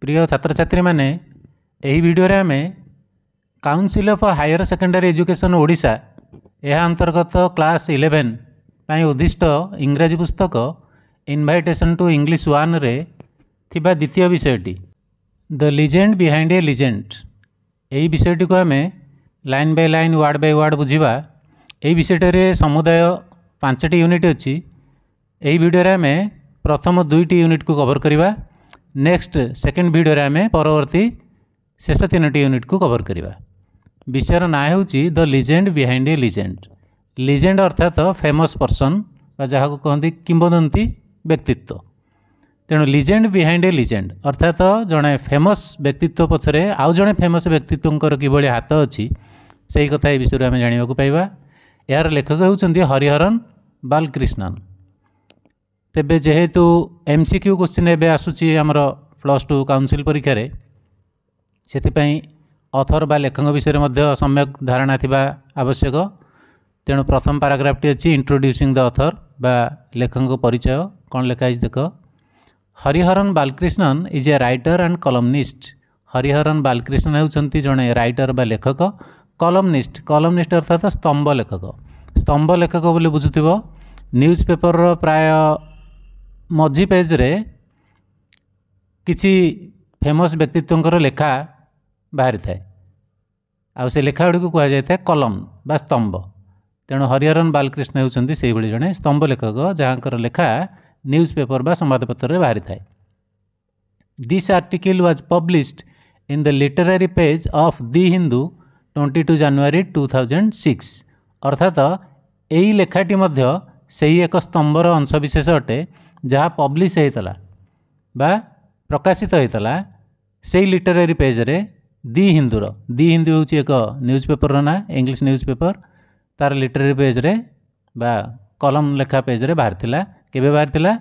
प्रिय छात्र छात्री माने एही वीडियो रे आमे council of higher secondary education Odisha यह अंतर्गत क्लास 11 पाई उद्दिष्ट इंग्राजी पुस्तक इनभाइटेशन टू इंग्लिश 1 रे थिबा द्वितीय विषयटी the legend behind a legend यही विषयटी को आमे line by line word by word बुझिबा। यही विषयटे समुदाय 5टी यूनिट अच्छी। यही वीडियो रे आमे प्रथम 2टी यूनिट को कवर करिबा। नेक्स्ट सेकेंड वीडियो रे आमे परवर्ती शेष 3टी यूनिट को कवर करिबा। विषयर ना होची the legend behind a legend. Legend अर्थात फेमस पर्सन जहाँ को कहते किंवदंती व्यक्तित्व। तेणु लीजेंड बिहाइंड ए लीजेंड अर्थात जड़े फेमस व्यक्तित्व पछरे आउ जड़े फेमस व्यक्तित्व किभली हाथ अच्छी से कथा ये विषय आम जाना पाइबा। यार लेखक होउछन्ति हरिहरन बालकृष्णन। तेबे जेहेतु एमसीक्यू क्वेश्चन एबे आसुची हमर +2 काउंसिल परीक्षा रे सेतिपई ऑथर बा लेखक विषय में सम्यक धारणा थिबा आवश्यक। तेणु प्रथम पैराग्राफटी अच्छी इंट्रोड्यूसिंग द ऑथर बा लेखक परिचय कौन लिखाई देख। Hariharan Balakrishnan is a writer and columnist. Hariharan Balakrishnan होउछन्ति जणे राइटर बा लेखक। कॉलमनिस्ट कॉलमनिस्ट अर्थात स्तंभ लेखक। स्तंभ लेखक बोली बुझुथिबो न्यूज पेपर प्राय मझी पेज रे किछि फेमस व्यक्तित्व लेखा बाहरी थाए आउ से लेखा गुड़ी को कह जाए कलम बा स्तंभ। तेणु हरिहरन बालकृष्ण होउछन्ति सेहि भली जणे स्तंभ लेखक जहाँकर लेखा न्यूज पेपर बा संवादपत्र रे बाहरी थाए। This article was published in the literary page of the Hindu 22 जनवरी 2006। अर्थात यही लेखाटी मध्य सही एक स्तंभर अंशविशेष अटे जहाँ पब्लिश होता बा प्रकाशित होता से लिटरेरी पेज रे दि हिंदूर। दि हिंदू हूँ एक न्यूज पेपर ना इंग्लिश न्यूज पेपर तार लिटरेरी पेज रे बा कलम लेखा पेज रे बाहर थिला। केबे बाहर थिला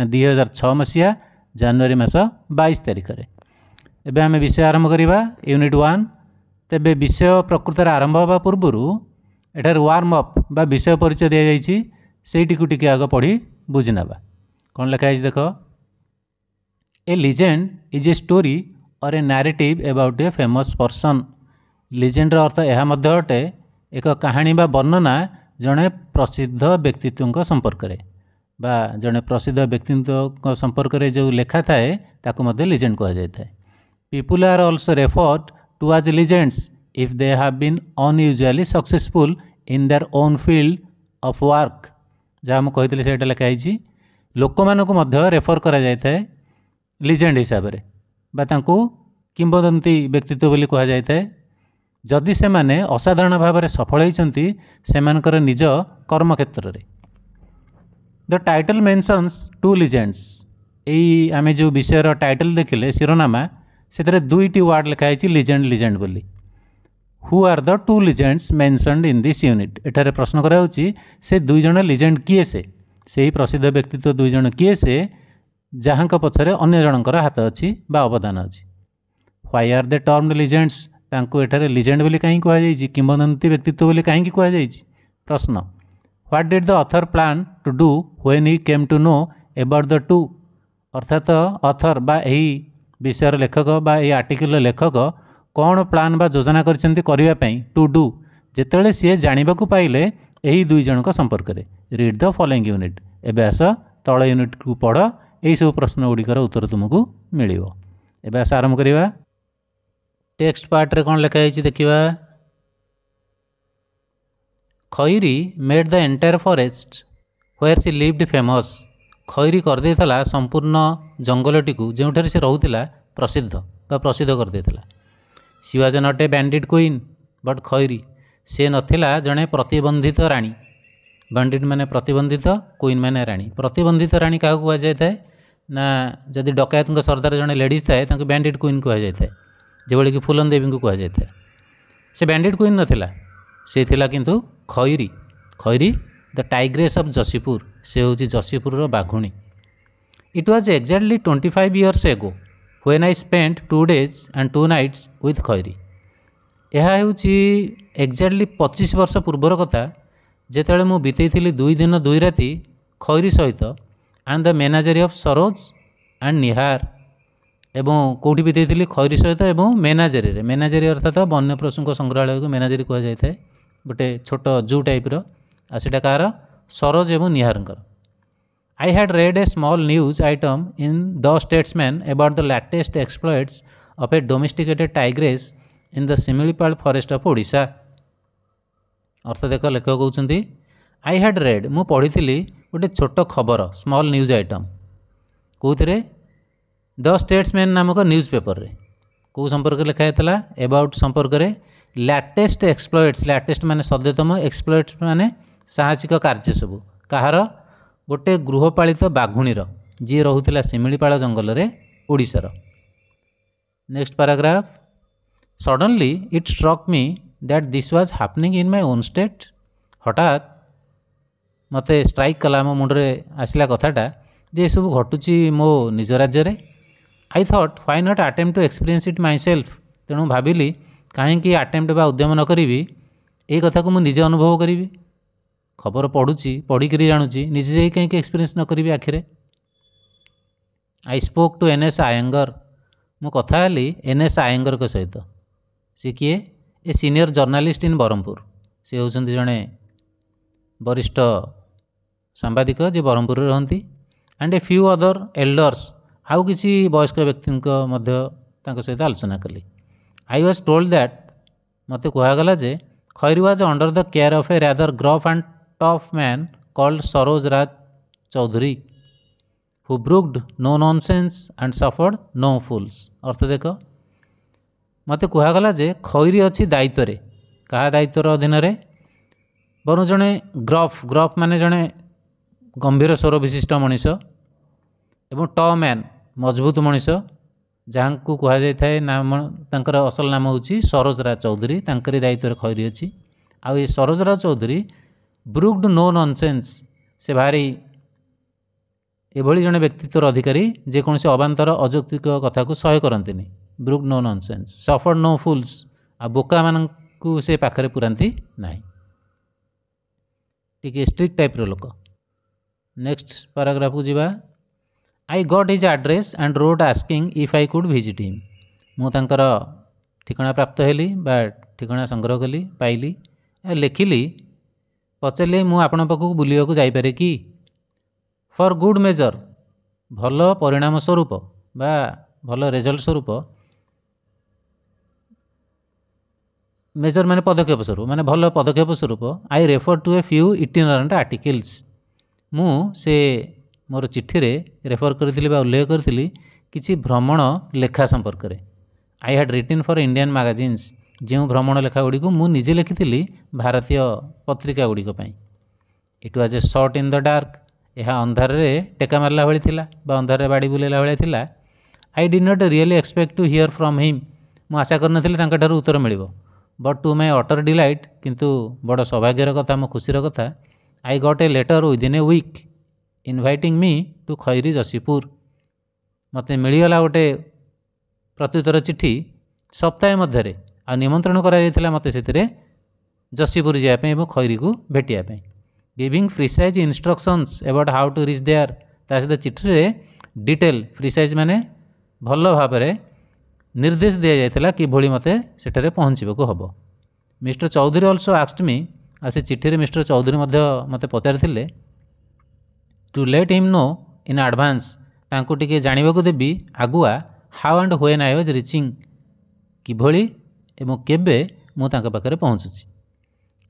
2006 मसीहा जनवरी मास 22 तारिख रे। एबे आमे विषय आरंभ करिबा यूनिट 1। तेबे विषय प्रकृत आरंभ होगा पूर्वर एठार वार्म अप बा विषय परिचय दिया जाइछि सेठी को टिके आग पढ़ी बुझिनाबा। कौन लिखाई देख। A legend is a story or a narrative about a famous person. Legend अर्थ यह मध्य अटे एक कहानी बा वर्णना जड़े प्रसिद्ध व्यक्तित्व संपर्क रे बा जड़े प्रसिद्ध व्यक्तित्व संपर्क रे जो लेखा थाए ताकू मध्य लीजेंड कहा जाए। People are also referred to as legends if they have been unusually successful in their own field of work. जहाँ मुझे कही से लिखाई लोक मानक मध्य रेफर करा जाए थाए लीजेंड हिसाब से बा तांको किंवदंती व्यक्तित्व बोली कहा जाए थाए जदि से माने असाधारण भाव में सफल होइछन्ति सेमानकर निज कर्म क्षेत्र रे। The title mentions 2 legends. यही आमे जो विषयर टाइटल देखिले शिरोनामा से 2टी वार्ड लिखाई लीजेंड लीजेंड बोली। Who are the 2 legends mentioned in this unit. एठारे प्रश्न कराउछि से 2 जण लीजेंड किए से ही प्रसिद्ध व्यक्तित्व 2 जण किए से जहाँ पछरे अन्य जनकर हाथ अच्छी बा अवदान अच्छी। Why are they termed legends. तांको एठारे लीजेंड बोली कहीं कहुई किंवदंती व्यक्तित्व बोली कहीं कहुई। प्रश्न what did the author plan to do when he came to know about the 2। अर्थात ऑथर बा यही विषयर लेखक बा यही आर्टिकल लेखक कौन प्लान बा योजना करने टू डू जितेबाला सी जानवा पाइले यही 2 जन संपर्क में। Read the following unit. एबे आस तल यूनिट को पढ़ यही सब प्रश्न गुड़िकर उत्तर तुमको मिल। एबे आस आरंभ करवा। टेक्स्ट पार्ट रे कौन लिखाई देखा। Khairi made the entire forest where she lived famous. Khairi करदे संपूर्ण जंगलटी को जो से रोला प्रसिद्ध बा प्रसिद्ध करदे। She was not a bandit queen but Khairi से नथिला जड़े प्रतिबंधित राणी। बैंडिट माने प्रतिबंधित क्वीन माने राणी। प्रतिबंधित राणी क्या कहुए ना जदि डकायत सरदार जड़े लेडीज थाए बैंडिट क्वीन कहुए जोभली कि फूलन देवी को कहुए। से बैंडिट क्वीन नथिला से थिला किंतु Khairi. Khairi the tigress of Jashipur से हूँ जसीपुर बाघुणी। It was exactly 25 years ago when I spent 2 days and 2 nights with खैरी। यह हूँ एक्जाक्टली 25 वर्ष पूर्वर कथा जेतेबेले मु बीतेइथिली 2 दिन 2 राति खैरी सहित and the menagerie of Saroj and Nihar एवं कौटी भी देती खैरी सहित एवं मेनाजेरी मेनाजेरी अर्थात वन्य पशुओं संग्रहालय को मेनाजेरी कह जाए गोटे छोट जू टाइप्र आटा कार सरोज एवं निहारकर I had read a small news item in the Statesman about the latest exploits of a domesticated tigress in the Similipal forest of Odisha. अर्थ देख लेखक कहते आई हैड रेड मु पढ़ी गोटे छोट खबर स्मॉल न्यूज आइटम कौथे द स्टेट्समैन नामक न्यूज पेपर रे कौ संपर्क लिखाई एबाउट संपर्क में लेटेस्ट एक्सप्लॉइट्स लेटेस्ट माने सद्यतम एक्सप्लॉइट्स माने साहसिक कार्य सब कहार गोटे गृहपालित बाघुणीर जी रोला शिमिलीपाल जंगल में ओडिशार। Next paragraph suddenly it struck me that this was happening in my own state हठात मते स्ट्राइक कला मो मुंडे आसला कथाटा जे सब घटुची मो निज राज्य रे। I thought why not attempt to experience it myself तेणु भाविली कहीं अटेम्प्ट बा उद्यम न करी ये कथा को मुझे अनुभव करी खबर पढ़ुची पढ़िक जानूची निजे जाई कहीं एक्सपीरियंस न करी आखिरे। I spoke to N S. Iyengar मु कथा हली एन.एस. आयंगर के सहित सी किए a senior journalist in Brahmapur सी होउछन्ति जणे वरिष्ठ सांबादिक जे ब्रह्मपुर रहती and a few other elders आउ किसी वयस्क व्यक्ति सहित आलोचना कली। आई वाज टोल्ड दैट मते कहगला जे Khairi was under the care of a rather gruff and tough man called Saroj Raj Chaudhary who brooked no nonsense and suffered no fools. अर्थ देख मते कहगला जे खैरी अच्छी दायित्व क्या दायित्वर अधीन बरु जड़े ग्रफ ग्रफ माने जड़े गंभीर स्वर विशिष्ट मनीष एवं ट मैन मजबूत मनीष जहाँ को कहुए नाम तांकर असल नाम हूँ सरोज राज चौधरी तांकरी दायित्व खैरी अच्छी आउ ये सरोज राज चौधरी ब्रुक्ड नो नॉनसेंस से भारी एभली जड़े व्यक्तित्वर अधिकारी जेकोसी अबांतर अजौक्तिक कथा को सह्य करती brooked no nonsense suffered no fools आ बोका मानू से पाखरे पुरांती ना टी स्ट्रिक्ट टाइप लोक। नेक्स्ट पैराग्राफ को जीवा I got his address and wrote asking if I could visit him मुझर ठिकाना प्राप्त हेली बा ठिकाना संग्रह कली पाइली लिखिली पचारे मुझे आपण पाखक बुलाक जापे कि फॉर गुड मेजर भल परिणाम स्वरूप बा भल रिजल्ट स्वरूप मेजर माने पदक्षेप स्वरूप माने भल पदक्षेप स्वरूप I refer to a few itinerant articles मु से मोर चिठी रे रेफर करी उल्लेख करी किसी भ्रमण लेखा संपर्क में I had written for Indian magazines जो भ्रमण लेखा गुड़ी को मुझे लिखी भारतीय पत्रिका गुड़िक it was a shot in the dark यह अंधार टेका मारला भाई थिला बा अंधार बाड़ी बुलेला भाई थिला। I did not really expect to hear from him मु आशा कर उत्तर मिल but to my utter delight किंतु बड़ सौभाग्यर कथा मो खुशीर कथा I got a letter within a week inviting me to Khairi Jashipur मत मिलगला गोटे प्रत्युत्तर चिठी सप्ताह मध्य आ निमंत्रण करा मत से जसीपुर जावाई और खैरी को भेटापी giving precise instructions about how to reach there ता सहित चिठी डिटेल प्रिसाइज माने भल भाव निर्देश दि जाता कि मते सेठारे पहुँचवाक हम। Mister Chaudhary also asked me आ से चिठी मिस्टर चौधरी मते पचारि to let him know in advance तांको टिके जानिबाकु देबी आगुआ how and when I was reaching किभली एवं केबे मु तांका पाखरे पहुँचुची।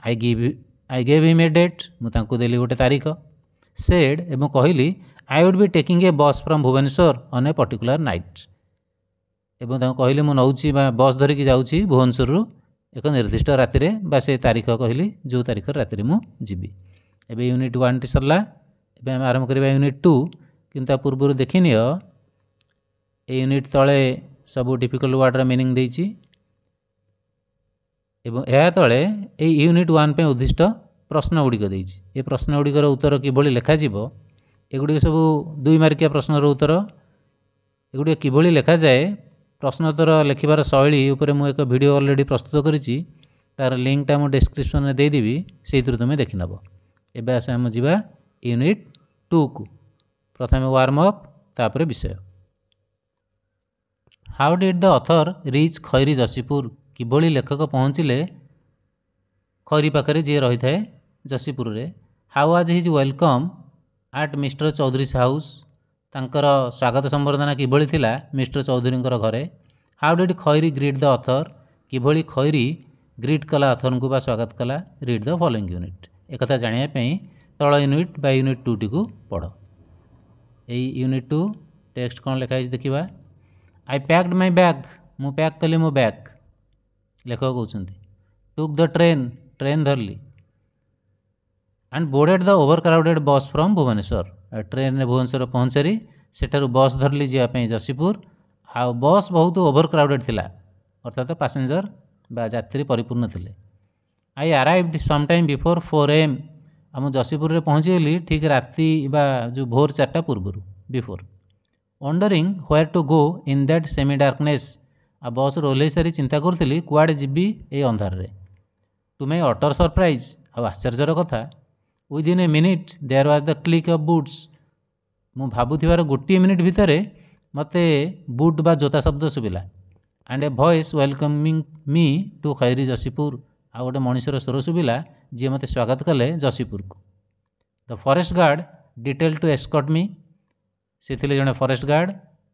I gave him a date मु तांको देली गोटे तारीख सेड एवं कहली I would be taking a bus from Bhubaneswar on a particular night एवं कहली मु नौची बस धरिकी जाऊँगी भुवनेश्वर एक निर्दिष्ट राति बा से तारीख कहली जो तारीख राति मु जीवी। एबे यूनिट 1 टी सरला एबे हम आरंभ करबा यूनिट 2 किंतु पूर्व देखिनि ए यूनिट तले सब डिफिकल्ट वर्डर मीनिंग देछि एवं यह तले ए यूनिट 1 पे उद्दिष्ट प्रश्न गुड़िक देछि ए प्रश्न गुड़िकर उत्तर किभली लेखा जीवो एगुड़ी सब 2 मार्किया प्रश्नर उत्तर एगुड़ी किभली लेखा जाए प्रश्नोत्तर लिखिबार शैली उपरे मु एक वीडियो ऑलरेडी प्रस्तुत करिछि तार लिंकटा मु डिस्क्रिप्शन में देदेवी से तुम देखि नब। एबे आसे हम जीवा यूनिट 2 को प्रथम वार्म अप तापर विषय। How did the author reach Khairi Jashipur किभली लेखक पहुँचिले खैरी पाखरे जी रही थाए जसीपुर रे। How was his welcome at Mister Chaudhary's house तांकर स्वागत संबर्धना किभली थिला मिस्टर चौधरी घरे। How did Khairi greet the author किभली खैरी ग्रीट कला ऑथर को बा स्वागत कला। रीड द फॉलोइंग यूनिट एक जानिया तल यूनिट बा यूनिट 2 टी को पढ़। यही यूनिट 2 टेक्स्ट कौन लिखाई देखा। आई पैक्ड माई बैग मु पैक कली मो बैग लेखक कहते। टुक द ट्रेन ट्रेन धरली। And boarded the over crowded बस फ्रॉम भुवनेश्वर ट्रेन ने भुवनेश्वर पहुँचारी सेठारु बस धरली जावाई जसीपुर। आ बस बहुत ओवर क्राउडेड थिला अर्थात पैसेंजर बा यात्री परिपूर्ण थिले। I arrived some time before 4 AM आम जसीपुर रे पहुँचीगली ठीक राति बा जो भोर 4टा पूर्व before. Wondering where to go in that semi darkness आ बस ओह्लै सारी चिंता करी कुआड़े जीवी ये अंधार रे। टू माई अटर सरप्राइज आश्चर्यर कथा within a minute there was the click of boots मु भावुथिबार गोटे मिनिट भितर मते बूट बा जोता शब्द शुभिला। And a voice welcoming me to Khairi Jashipur आ गोटे मनीषर स्वर शुभिला जी मते स्वागत कले जसीपुर को। The forest guard detailed to escort me से थिले जने फॉरेस्ट गार्ड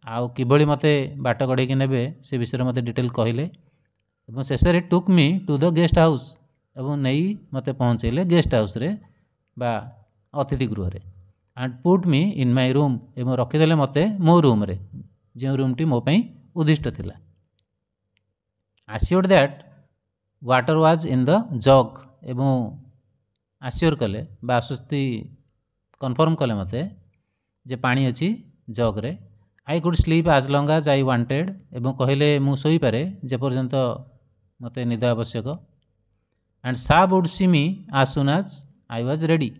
आउ किभली मते बाट गढ़ेकी नेबे से विषय मते डिटेल कहले एवं शेष took me to the guest house एवं नहीं मते पहुँचेले गेस्ट हाउस रे बा अतिथि गृह रे। And put me in my room एवं रखीदे मते मो रूम रे जो रूमटी मो पई उद्दिष्ट थिला। Assured that water was in the jug एवं आश्योर कले बा आश्वस्ति कन्फर्म कले मते जे पानी अच्छी जग रे। आई कुड स्लीप आज लंग आज आई वांटेड एवं कहले मु सोई पारे जे पर्यंत मते निद आवश्यक। एंड सा वुड सी मी आज सुन आज आई वाज रेडी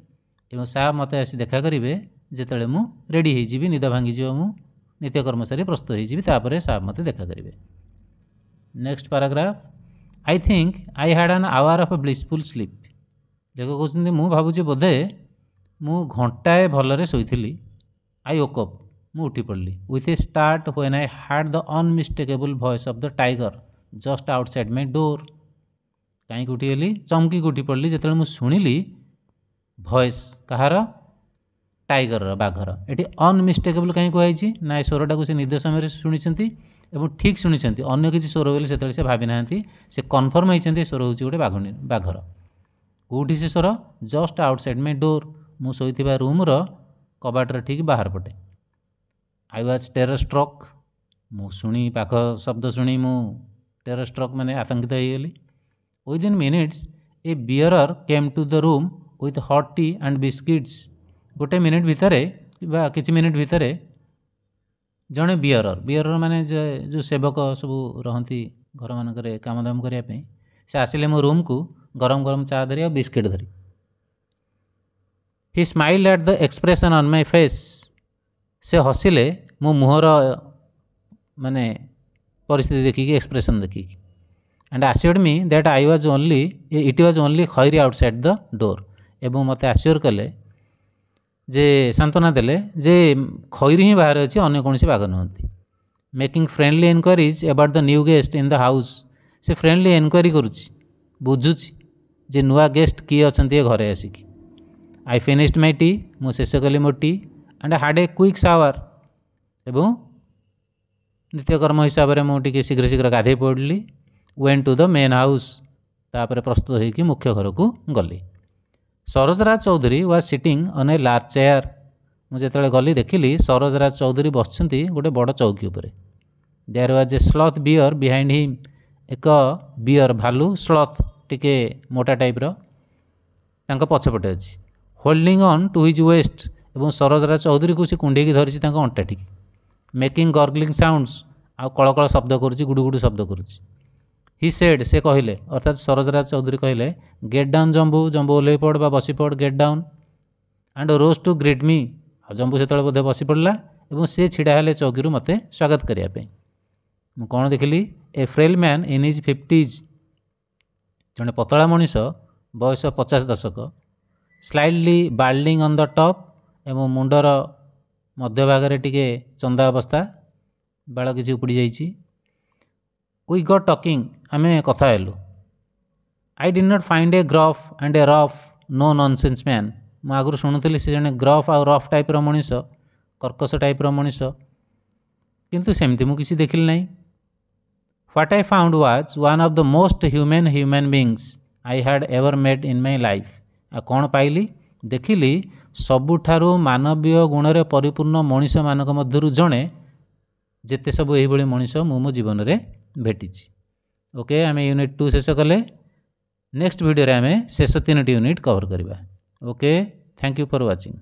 एवं सा मते आसी देखा करेंगे जिते मु रेडी हो निद भांगी मु नित्यकर्म सारी प्रस्तुत होपर सा मते देखा करेंगे। Next paragraph I think I had an hour of blissful sleep लेखक कहते मु भावुची बोधे मु घंटाए भलरे शोइथिली। आई वोकअप मु उठी पड़ली with a start when I had the unmistakable voice of the tiger just outside my door. कहीं उठीगली चमकी उठी पड़ली जिते मुझे शुणिली वॉइस कहार टाइगर बाघर। ये अनमिस्टेकेबल कहीं कहुई ना स्वरटा को निद समय शुणी ठीक शुणी अन्य किसी स्वर बोले से भावी ना से कन्फर्म होती स्वर हूँ गोटे बाघुणी बाघर। कौटी से स्वर जस्ट आउटसाइड माई डोर मु शोइथिबा रूम्र कबाटर ठीक बाहर पटे। आई वाज टेरर स्ट्रक मु शुणी पाख शब्द शुणी मु टेरर स्ट्रक माने आतंकित होगली। Within minutes a bearer came to the room with hot tea and biscuits गोटे मिनिट भितर किछि मिनिट भितर जड़े बियरर माने जो सेवक सब रहती घर मानक काम दाम करने से आसिले मो रूम को गरम गरम चा धरी और बिस्किट धरी। He smiled at the expression on my face से हसिले मो मुहर माने परिस्थिति देखिकी एक्सप्रेशन देखिकी। And assured me that I was only it was only खैरी आउटसाइड द डोर एवं मते आश्योर कले जे सांत्वना देले जे खैरी ही बाहर अच्छी अन्य कौन बाघ नुहति। Making friendly enquiries about the new guest in the house से फ्रेंडली एनक्वारी करुच्ची बुझुची जे नुआ गेस्ट किए अच्छा घरे आसिकी। आई फिनिश्ड माई टी मु शेष कली मो टी एंड हाड ए क्विक शावर एवं नित्यकर्म हिसाब से मुझे शीघ्र शीघ्र गाधे पड़ली। Went to the main house तापर प्रस्तुत होकर मुख्य घर को गली। Sarojraj Chaudhary was sitting on a large chair मुझे गली देखिली सरोजराज चौधरी बसती गोटे बड़ चौकी उपर। There was a sloth bear behind him एक बियर भालू स्लथ टिके मोटा टाइप्र पछपटे अच्छी। Holding on to his waist एवं सरोजराज चौधरी को सी कुंडेकी धरी अंटा टिक। मेकिंग गर्गलिंग साउंड्स आ कलकल शब्द करुच्ची गुडु गुडु शब्द करुच्ची। ही सेड से कहले अर्थात सरोजराज चौधरी कहले गेट डाउन जम्बू जम्बू ओल्लै पड़ बा बसी पड़ get down and rose to greet me आ जम्बू से बोधे बसी पड़ा और सी छिड़ा हेले चौकी मते स्वागत करने मु कौन देखिली a frail man in his 50s जड़े पतला मनीष बयस 50 दशक slightly balding on the top एवं मुंडर मध्य भाग टिके चंदा अवस्था बाल किसी उपड़ी जाइए। वी गट टॉकिंग आमे कथा हेलु I did not find a gruff and a rough no nonsense man मु आगु शुणुली से जने ग्रफ आ रफ टाइप रो मनीष कर्कश टाइप रो मनीष किंतु सेमती मु किसी देखिल नहीं what I found was one of the most human beings I had ever met in my life आ कौन पाइली देखिली सबुठारु मानवीय गुण रे परिपूर्ण मनीष मानक मध्यरु जणे जेते सब एही भली मनीष मो जीवन रे भेटिछि। ओके आमे यूनिट 2 शेष कले नेक्स्ट वीडियो रे आमे शेष 3 यूनिट कवर करबा। Okay thank you for watching.